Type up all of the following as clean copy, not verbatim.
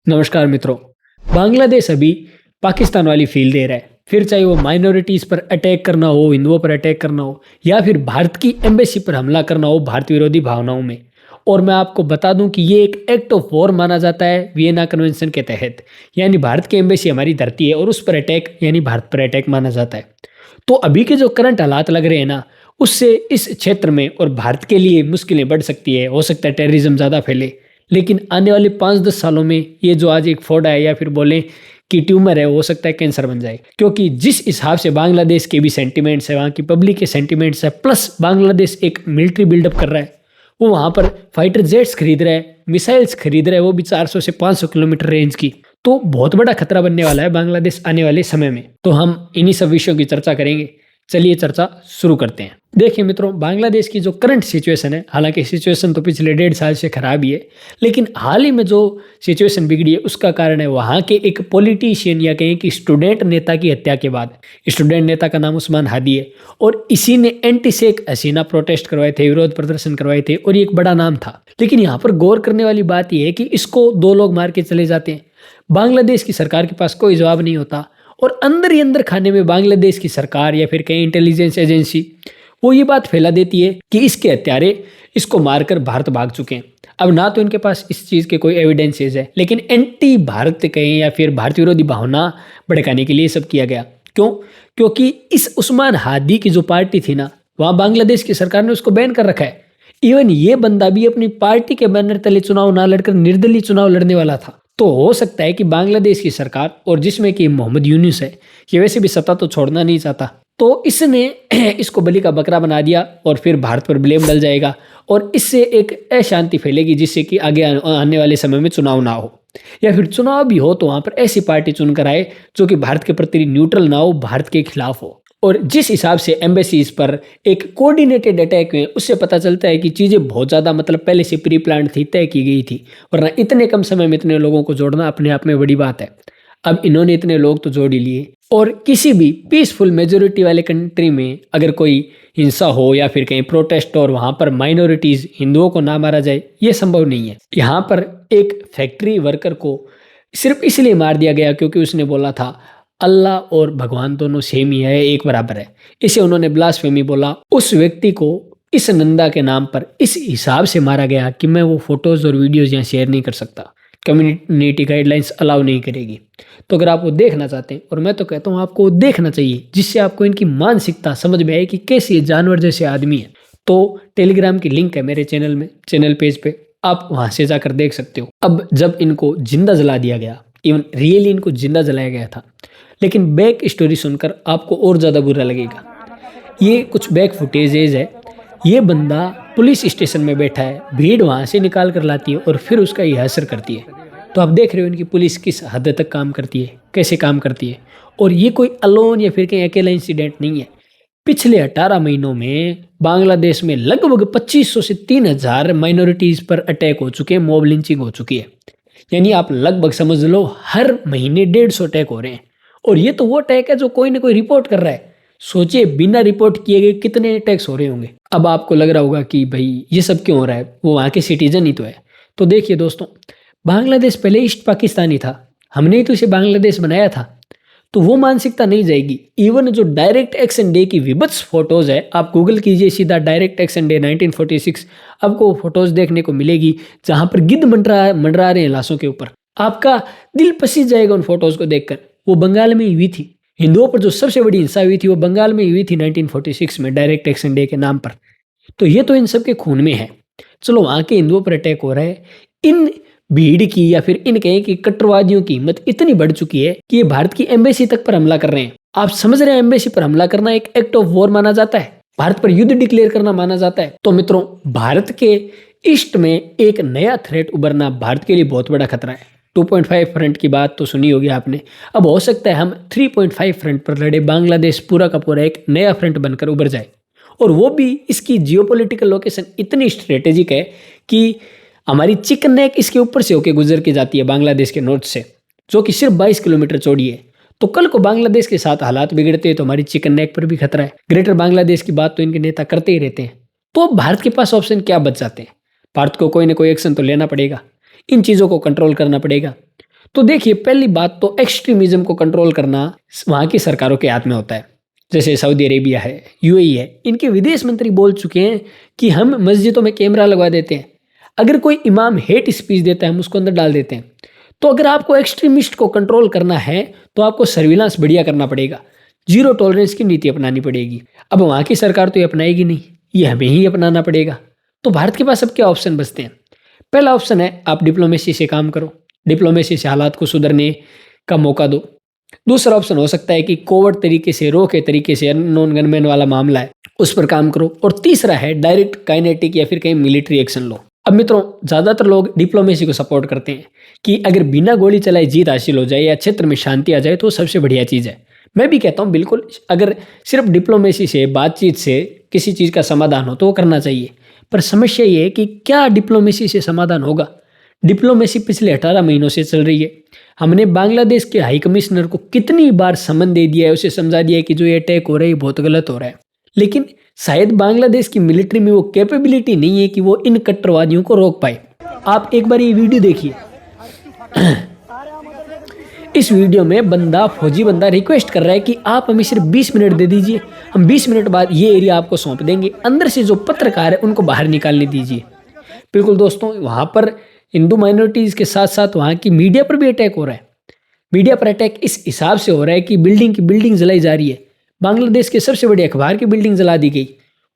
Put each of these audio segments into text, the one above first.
नमस्कार मित्रों। बांग्लादेश अभी पाकिस्तान वाली फील दे रहा है। फिर चाहे वो माइनॉरिटीज़ पर अटैक करना हो, हिंदुओं पर अटैक करना हो, या फिर भारत की एम्बेसी पर हमला करना हो भारत विरोधी भावनाओं में। और मैं आपको बता दूं कि ये एक एक्ट ऑफ वॉर माना जाता है वियना कन्वेंशन के तहत। यानी भारत की एम्बेसी हमारी धरती है और उस पर अटैक यानी भारत पर अटैक माना जाता है। तो अभी के जो करंट हालात लग रहे हैं ना, उससे इस क्षेत्र में और भारत के लिए मुश्किलें बढ़ सकती है। हो सकता है टेररिज्म ज़्यादा फैले। लेकिन आने वाले 5-10 सालों में ये जो आज एक फोड़ा है या फिर बोलें कि ट्यूमर है, हो सकता है कैंसर बन जाए। क्योंकि जिस हिसाब से बांग्लादेश के भी सेंटिमेंट्स है, वहाँ की पब्लिक के सेंटिमेंट्स है, प्लस बांग्लादेश एक मिलिट्री बिल्डअप कर रहा है। वो वहाँ पर फाइटर जेट्स खरीद रहा है, मिसाइल्स खरीद रहा है, वो भी 400 से 500 किलोमीटर रेंज की। तो बहुत बड़ा खतरा बनने वाला है बांग्लादेश आने वाले समय में। तो हम इन्हीं सब विषयों की चर्चा करेंगे। चलिए चर्चा शुरू करते हैं। देखिए मित्रों, बांग्लादेश की जो करंट सिचुएशन है, हालांकि सिचुएशन तो पिछले 1.5 साल से खराब ही है, लेकिन हाल ही में जो सिचुएशन बिगड़ी है उसका कारण है वहाँ के एक पॉलिटिशियन या कहें कि स्टूडेंट नेता की हत्या के बाद। स्टूडेंट नेता का नाम उस्मान हादी है और इसी ने एंटी शेख हसीना प्रोटेस्ट करवाए थे, विरोध प्रदर्शन करवाए थे और ये एक बड़ा नाम था। लेकिन यहाँ पर गौर करने वाली बात यह है कि इसको 2 लोग मार के चले जाते हैं। बांग्लादेश की सरकार के पास कोई जवाब नहीं होता और अंदर ही अंदर खाने में बांग्लादेश की सरकार या फिर कहीं इंटेलिजेंस एजेंसी वो ये बात फैला देती है कि इसके हत्यारे इसको मारकर भारत भाग चुके हैं। अब ना तो इनके पास इस चीज़ के कोई एविडेंसेस है, लेकिन एंटी भारत कहें या फिर भारत विरोधी भावना भड़काने के लिए सब किया गया। क्यों? क्योंकि इस उस्मान हादी की जो पार्टी थी ना, वहाँ बांग्लादेश की सरकार ने उसको बैन कर रखा है। इवन ये बंदा भी अपनी पार्टी के बैनर तले चुनाव ना लड़कर निर्दलीय चुनाव लड़ने वाला था। तो हो सकता है कि बांग्लादेश की सरकार और जिसमें कि मोहम्मद यूनुस है, ये वैसे भी सत्ता तो छोड़ना नहीं चाहता, तो इसने इसको बलि का बकरा बना दिया और फिर भारत पर ब्लेम डल जाएगा और इससे एक अशांति फैलेगी जिससे कि आगे आने वाले समय में चुनाव ना हो, या फिर चुनाव भी हो तो वहां पर ऐसी पार्टी चुनकर आए जो कि भारत के प्रति न्यूट्रल ना हो, भारत के खिलाफ हो। और जिस हिसाब से एम्बेसीज पर एक कोऑर्डिनेटेड अटैक हुए, उससे पता चलता है कि चीज़ें बहुत ज़्यादा मतलब पहले से प्री प्लान थी, तय की गई थी। वरना इतने कम समय में इतने लोगों को जोड़ना अपने आप में बड़ी बात है। अब इन्होंने इतने लोग तो जोड़ ही लिए। और किसी भी पीसफुल मेजोरिटी वाले कंट्री में अगर कोई हिंसा हो या फिर कहीं प्रोटेस्ट और वहां पर माइनॉरिटीज हिंदुओं को ना मारा जाए, ये संभव नहीं है। यहाँ पर एक फैक्ट्री वर्कर को सिर्फ इसलिए मार दिया गया क्योंकि उसने बोला था अल्लाह और भगवान दोनों सेम ही है, एक बराबर है। इसे उन्होंने ब्लास्फेमी बोला। उस व्यक्ति को इस निंदा के नाम पर इस हिसाब से मारा गया कि मैं वो फोटोज और वीडियोज यहाँ शेयर नहीं कर सकता, कम्युनिटी गाइडलाइंस अलाउ नहीं करेगी। तो अगर आप वो देखना चाहते हैं, और मैं तो कहता हूँ आपको देखना चाहिए, जिससे आपको इनकी मानसिकता समझ में आए कि कैसे ये जानवर जैसे आदमी है। तो टेलीग्राम की लिंक है मेरे चैनल पेज पे, आप वहां से जाकर देख सकते हो। अब जब इनको जिंदा जला दिया गया, इवन रियली इनको जिंदा जलाया गया था, लेकिन बैक स्टोरी सुनकर आपको और ज़्यादा बुरा लगेगा। ये कुछ बैक फुटेजेज है। ये बंदा पुलिस स्टेशन में बैठा है, भीड़ वहाँ से निकाल कर लाती है और फिर उसका यह असर करती है। तो आप देख रहे हो इनकी पुलिस किस हद तक काम करती है, कैसे काम करती है। और ये कोई अलोन या फिर कहीं अकेला इंसिडेंट नहीं है। पिछले 18 महीनों में बांग्लादेश में लगभग 2500 से 3000 माइनॉरिटीज़ पर अटैक हो चुके हैं, मॉब लिंचिंग हो चुकी है। यानी आप लगभग समझ लो हर महीने 150 अटैक हो रहे हैं। और ये तो वो अटैक है जो कोई ना कोई रिपोर्ट कर रहा है। सोचिए बिना रिपोर्ट किए गए कितने अटैक्स हो रहे होंगे। अब आपको लग रहा होगा कि भाई ये सब क्यों हो रहा है, वो वहाँ के सिटीजन ही तो है। तो देखिए दोस्तों, बांग्लादेश पहले ईस्ट पाकिस्तानी था, हमने ही तो इसे बांग्लादेश बनाया था। तो वो मानसिकता नहीं जाएगी। इवन जो डायरेक्ट एक्शन डे की विभत्स फोटोज है, आप गूगल कीजिए सीधा डायरेक्ट एक्शन डे 1946, आपको फोटोज देखने को मिलेगी जहां पर गिद्ध मंडरा रहे हैं लाशों के ऊपर। आपका दिल पसीज जाएगा उन फोटोज को देखकर। वो बंगाल में ही हुई थी। हिंदुओं पर जो सबसे बड़ी हिंसा हुई थी वो बंगाल में ही हुई थी 1946 में, डायरेक्ट एक्शन डे के नाम पर। तो ये तो इन सब के खून में है। चलो वहाँ के हिंदुओं पर अटैक हो रहा है, इन भीड़ की या फिर इन कहें कि कट्टरवादियों की हिम्मत इतनी बढ़ चुकी है कि ये भारत की एम्बेसी तक पर हमला कर रहे हैं। आप समझ रहे हैं, एम्बेसी पर हमला करना एक एक्ट ऑफ वॉर माना जाता है, भारत पर युद्ध डिक्लेयर करना माना जाता है। तो मित्रों, भारत के ईस्ट में एक नया थ्रेट उभरना भारत के लिए बहुत बड़ा खतरा है। 2.5 फ्रंट की बात तो सुनी होगी आपने। अब हो सकता है हम 3.5 फ्रंट पर लड़े, बांग्लादेश पूरा का पूरा एक नया फ्रंट बनकर उभर जाए। और वो भी इसकी जियोपॉलिटिकल लोकेशन इतनी स्ट्रेटेजिक है कि हमारी चिकन नेक इसके ऊपर से होकर गुजर के जाती है बांग्लादेश के नॉर्थ से, जो कि सिर्फ 22 किलोमीटर चौड़ी है। तो कल को बांग्लादेश के साथ हालात बिगड़ते हैं तो हमारी चिकन नेक पर भी खतरा है। ग्रेटर बांग्लादेश की बात तो इनके नेता करते ही रहते हैं। तो भारत के पास ऑप्शन क्या बच जाते हैं? भारत को कोई ना कोई एक्शन तो लेना पड़ेगा, इन चीज़ों को कंट्रोल करना पड़ेगा। तो देखिए, पहली बात तो एक्सट्रीमिज्म को कंट्रोल करना वहाँ की सरकारों के हाथ में होता है। जैसे सऊदी अरेबिया है, यूएई है, इनके विदेश मंत्री बोल चुके हैं कि हम मस्जिदों में कैमरा लगवा देते हैं, अगर कोई इमाम हेट स्पीच देता है हम उसको अंदर डाल देते हैं। तो अगर आपको एक्सट्रीमिस्ट को कंट्रोल करना है तो आपको सर्विलांस बढ़िया करना पड़ेगा, जीरो टॉलरेंस की नीति अपनानी पड़ेगी। अब वहाँ की सरकार तो ये अपनाएगी नहीं, ये हमें ही अपनाना पड़ेगा। तो भारत के पास अब क्या ऑप्शन बचते हैं? पहला ऑप्शन है आप डिप्लोमेसी से काम करो, डिप्लोमेसी से हालात को सुधरने का मौका दो। दूसरा ऑप्शन हो सकता है कि कोवर्ट तरीके से, रो के तरीके से, अननोन गनमैन वाला मामला है उस पर काम करो। और तीसरा है डायरेक्ट काइनेटिक या फिर कहीं मिलिट्री एक्शन लो। अब मित्रों, ज़्यादातर लोग डिप्लोमेसी को सपोर्ट करते हैं कि अगर बिना गोली चलाए जीत हासिल हो जाए या क्षेत्र में शांति आ जाए तो सबसे बढ़िया चीज़ है। मैं भी कहता हूँ बिल्कुल, अगर सिर्फ डिप्लोमेसी से, बातचीत से किसी चीज़ का समाधान हो तो वो करना चाहिए। पर समस्या ये है कि क्या डिप्लोमेसी से समाधान होगा? डिप्लोमेसी पिछले 18 महीनों से चल रही है। हमने बांग्लादेश के हाई कमिश्नर को कितनी बार समन दे दिया है, उसे समझा दिया है कि जो ये अटैक हो रहा है बहुत गलत हो रहा है। लेकिन शायद बांग्लादेश की मिलिट्री में वो कैपेबिलिटी नहीं है कि वो इन कट्टरवादियों को रोक पाए। आप एक बार ये वीडियो देखिए। इस वीडियो में फौजी बंदा रिक्वेस्ट कर रहा है कि आप हमें सिर्फ 20 मिनट दे दीजिए, हम 20 मिनट बाद ये एरिया आपको सौंप देंगे, अंदर से जो पत्रकार है उनको बाहर निकालने दीजिए। बिल्कुल दोस्तों, वहाँ पर हिंदू माइनॉरिटीज़ के साथ साथ वहाँ की मीडिया पर भी अटैक हो रहा है। मीडिया पर अटैक इस हिसाब से हो रहा है कि बिल्डिंग की बिल्डिंग जलाई जा रही है। बांग्लादेश के सबसे बड़े अखबार की बिल्डिंग जला दी गई।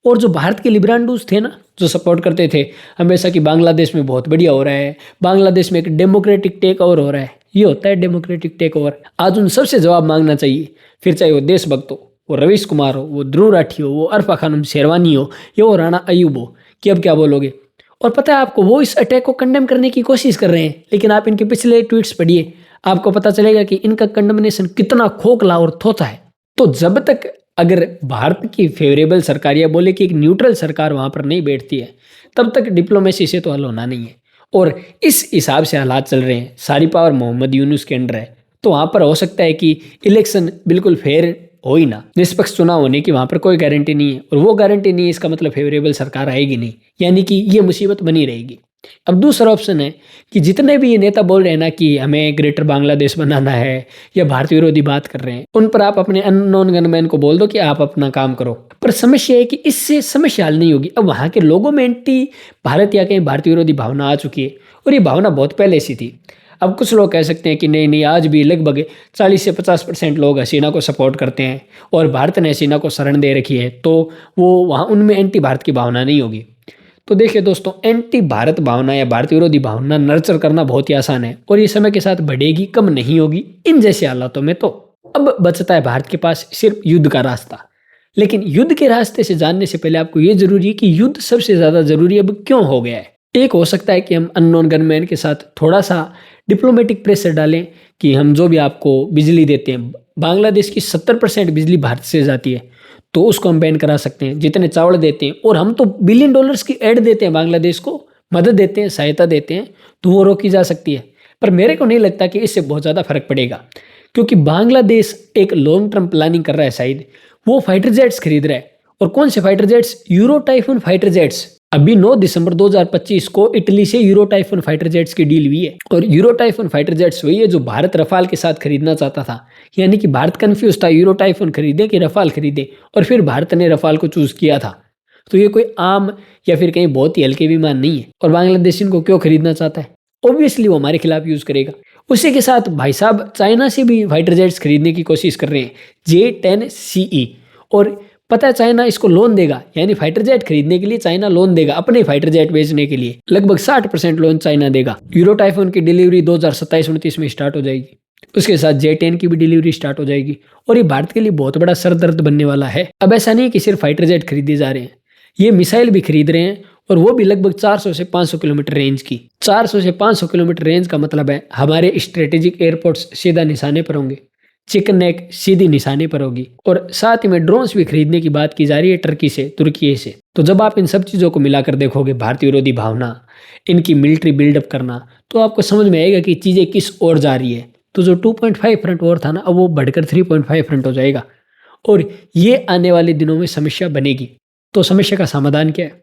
और जो भारत के लिब्रांडूस थे ना, जो सपोर्ट करते थे हमेशा कि बांग्लादेश में बहुत बढ़िया हो रहा है, बांग्लादेश में एक डेमोक्रेटिक टेक ओवर हो रहा है, ये होता है डेमोक्रेटिक टेक ओवर। आज उन सबसे जवाब मांगना चाहिए। फिर चाहे वो देशभक्त हो, वो रवीश कुमार हो, वो ध्रुव राठी हो, वो अरफा खानम शेरवानी हो, या वो राणा अयूब हो, कि अब क्या बोलोगे। और पता है आपको, वो इस अटैक को कंडेम करने की कोशिश कर रहे हैं, लेकिन आप इनके पिछले ट्वीट्स पढ़िए, आपको पता चलेगा कि इनका कंडेमनेशन कितना खोखला और थोथा है। तो जब तक अगर भारत की फेवरेबल सरकार या बोले कि एक न्यूट्रल सरकार वहाँ पर नहीं बैठती है, तब तक डिप्लोमेसी से तो हल होना नहीं है। और इस हिसाब से हालात चल रहे हैं, सारी पावर मोहम्मद यूनुस के अंडर है, तो वहाँ पर हो सकता है कि इलेक्शन बिल्कुल फेयर हो ही ना, निष्पक्ष चुनाव होने की वहाँ पर कोई गारंटी नहीं है। और वो गारंटी नहीं है, इसका मतलब फेवरेबल सरकार आएगी नहीं, यानी कि ये मुसीबत बनी रहेगी। अब दूसरा ऑप्शन है कि जितने भी ये नेता बोल रहे हैं ना कि हमें ग्रेटर बांग्लादेश बनाना है या भारत विरोधी बात कर रहे हैं, उन पर आप अपने अननोन गनमैन को बोल दो कि आप अपना काम करो। पर समस्या है कि इससे समस्या हल नहीं होगी। अब वहाँ के लोगों में एंटी भारत या कहीं भारत विरोधी भावना आ चुकी है, और ये भावना बहुत पहले से थी। अब कुछ लोग कह सकते हैं कि नहीं नहीं, आज भी लगभग 40 से 50% लोग हसीना को सपोर्ट करते हैं और भारत ने हसीना को शरण दे रखी है, तो वो वहाँ उनमें एंटी भारत की भावना नहीं होगी। तो देखिए दोस्तों, एंटी भारत भावना या भारत विरोधी भावना नर्चर करना बहुत ही आसान है, और ये समय के साथ बढ़ेगी, कम नहीं होगी इन जैसे हालातों में। तो अब बचता है भारत के पास सिर्फ युद्ध का रास्ता। लेकिन युद्ध के रास्ते से जानने से पहले आपको ये जरूरी है कि युद्ध सबसे ज्यादा जरूरी अब क्यों हो गया है। एक हो सकता है कि हम अननोन गनमैन के साथ थोड़ा सा डिप्लोमेटिक प्रेशर डालें कि हम जो भी आपको बिजली देते हैं, बांग्लादेश की 70% बिजली भारत से जाती है, तो उसको हम बैन करा सकते हैं। जितने चावल देते हैं, और हम तो $बिलियन की एड देते हैं बांग्लादेश को, मदद देते हैं, सहायता देते हैं, तो वो रोकी जा सकती है। पर मेरे को नहीं लगता कि इससे बहुत ज़्यादा फर्क पड़ेगा, क्योंकि बांग्लादेश एक लॉन्ग टर्म प्लानिंग कर रहा है। शायद वो फाइटर जेट्स खरीद रहा है, और कौन से fighter jets? Euro typhoon fighter jets. अभी 9 दिसंबर 2025 को इटली से यूरो टाइफून फाइटर जेट्स की डील हुई है, और यूरो टाइफून फाइटर जेट्स वही है जो भारत रफाल के साथ खरीदना चाहता था। यानी कि भारत कंफ्यूज था, यूरो टाइफून खरीदे कि रफाल खरीदे, और फिर भारत ने रफाल को चूज किया था। तो ये कोई आम या फिर कहीं बहुत ही हल्के विमान नहीं है, और बांग्लादेश इनको क्यों खरीदना चाहता है? ऑब्वियसली वो हमारे खिलाफ यूज करेगा। उसी के साथ भाई साहब चाइना से भी फाइटर जेट्स खरीदने की कोशिश कर रहे हैं, J-10CE। और पता है चाइना इसको लोन देगा, यानी फाइटर जेट खरीदने के लिए चाइना लोन देगा, अपने फाइटर जेट बेचने के लिए लगभग 60% लोन चाइना देगा। यूरो टाइफून की डिलीवरी 2027-29 में स्टार्ट हो जाएगी। उसके साथ J-10 की भी डिलीवरी स्टार्ट हो जाएगी, और ये भारत के लिए बहुत बड़ा सरदर्द बनने वाला है। अब ऐसा नहीं कि सिर्फ फाइटर जेट खरीदे जा रहे हैं, ये मिसाइल भी खरीद रहे हैं, और वो भी लगभग 400 से 500 किलोमीटर रेंज की। 400 से 500 किलोमीटर रेंज का मतलब है हमारे स्ट्रेटेजिक एयरपोर्ट्स सीधा निशाने पर होंगे, चिकन नेक सीधी निशाने पर होगी, और साथ ही में ड्रोन्स भी खरीदने की बात की जा रही है टर्की से, तुर्की से। तो जब आप इन सब चीज़ों को मिलाकर देखोगे, भारतीय विरोधी भावना, इनकी मिलिट्री बिल्डअप करना, तो आपको समझ में आएगा कि चीज़ें किस ओर जा रही है। तो जो 2.5 फ्रंट वॉर था ना, अब वो बढ़कर 3.5 फ्रंट हो जाएगा, और ये आने वाले दिनों में समस्या बनेगी। तो समस्या का समाधान क्या है?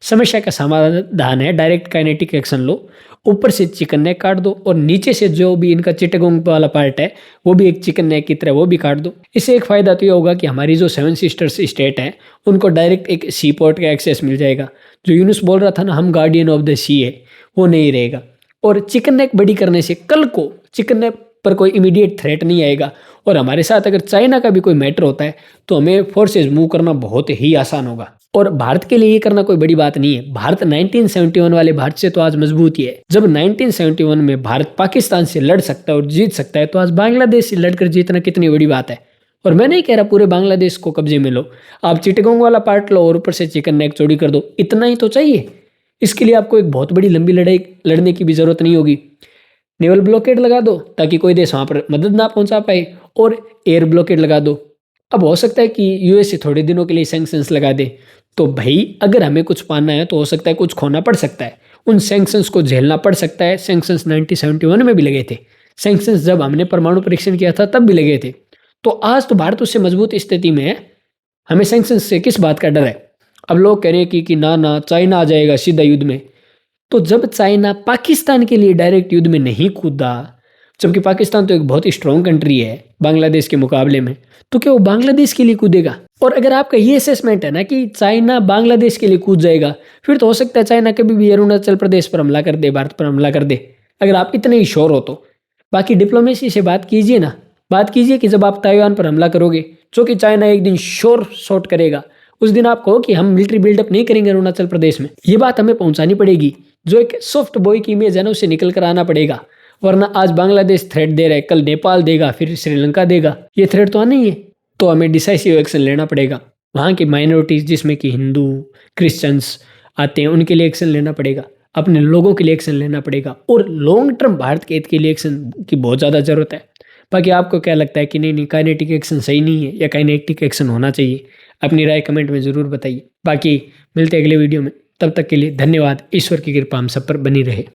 समस्या का समाधान है डायरेक्ट काइनेटिक एक्शन लो, ऊपर से चिकन नेक काट दो और नीचे से जो भी इनका चिटगोंग वाला पार्ट है वो भी एक चिकन नेक की तरह वो भी काट दो। इससे एक फ़ायदा तो ये होगा कि हमारी जो 7 सिस्टर्स स्टेट हैं उनको डायरेक्ट एक सी पोर्ट का एक्सेस मिल जाएगा। जो यूनुस बोल रहा था ना हम गार्डियन ऑफ द सी है, वो नहीं रहेगा। और चिकन नेक बड़ी करने से कल को चिकन नेक पर कोई इमीडिएट थ्रेट नहीं आएगा। और हमारे साथ अगर चाइना का भी कोई मैटर होता है तो हमें फोर्सेज मूव करना बहुत ही आसान होगा। और भारत के लिए ये करना कोई बड़ी बात नहीं है। भारत 1971 वाले भारत से तो आज मजबूत ही है। जब 1971 में भारत पाकिस्तान से लड़ सकता है और जीत सकता है तो आज बांग्लादेश से लड़कर जीतना कितनी बड़ी बात है। और मैं नहीं कह रहा पूरे बांग्लादेश को कब्जे में लो, आप चिटगोंग वाला पार्ट लो और ऊपर से चिकन नेक चौड़ी कर दो, इतना ही तो चाहिए। इसके लिए आपको एक बहुत बड़ी लंबी लड़ाई लड़ने की भी जरूरत नहीं होगी। नेवल ब्लॉकेड लगा दो ताकि कोई देश वहां पर मदद ना पहुंचा पाए, और एयर ब्लॉकेड लगा दो। अब हो सकता है कि यूएसए थोड़े दिनों के लिए सैंक्शंस लगा दे, तो भाई अगर हमें कुछ पाना है तो हो सकता है कुछ खोना पड़ सकता है, उन सैंक्शंस को झेलना पड़ सकता है। सैंक्शंस 1971 में भी लगे थे, सैंक्शंस जब हमने परमाणु परीक्षण किया था तब भी लगे थे। तो आज तो भारत उससे मजबूत स्थिति में है, हमें सैंक्शंस से किस बात का डर है। अब लोग कह रहे हैं कि ना ना चाइना आ जाएगा सीधा युद्ध में। तो जब चाइना पाकिस्तान के लिए डायरेक्ट युद्ध में नहीं कूदा, जबकि पाकिस्तान तो एक बहुत ही स्ट्रॉन्ग कंट्री है बांग्लादेश के मुकाबले में, तो क्या वो बांग्लादेश के लिए कूदेगा? और अगर आपका ये असेसमेंट है ना कि चाइना बांग्लादेश के लिए कूद जाएगा, फिर तो हो सकता है चाइना कभी भी अरुणाचल प्रदेश पर हमला कर दे, भारत पर हमला कर दे, अगर आप इतने ही श्योर हो तो। बाकी डिप्लोमेसी से बात कीजिए ना, बात कीजिए कि जब आप ताइवान पर हमला करोगे, जो कि चाइना एक दिन श्योर शॉट करेगा, उस दिन आप कहो कि हम मिलिट्री बिल्डअप नहीं करेंगे अरुणाचल प्रदेश में। ये बात हमें पहुंचानी पड़ेगी। जो एक सॉफ्ट बॉय की इमेज है ना उससे निकल कर आना पड़ेगा, वरना आज बांग्लादेश थ्रेट दे रहा है, कल नेपाल देगा, फिर श्रीलंका देगा, ये थ्रेट तो आना ही है। तो हमें डिसाइसिव एक्शन लेना पड़ेगा। वहाँ की माइनॉरिटीज़ जिसमें कि हिंदू क्रिश्चियंस आते हैं उनके लिए एक्शन लेना पड़ेगा, अपने लोगों के लिए एक्शन लेना पड़ेगा, और लॉन्ग टर्म भारत के हित के लिए एक्शन की बहुत ज़्यादा ज़रूरत है। बाकी आपको क्या लगता है कि नहीं काइनेटिक एक्शन सही नहीं है या काइनेटिक एक्शन होना चाहिए? अपनी राय कमेंट में ज़रूर बताइए। बाकी मिलते हैं अगले वीडियो में, तब तक के लिए धन्यवाद। ईश्वर की कृपा हम सब पर बनी रहे।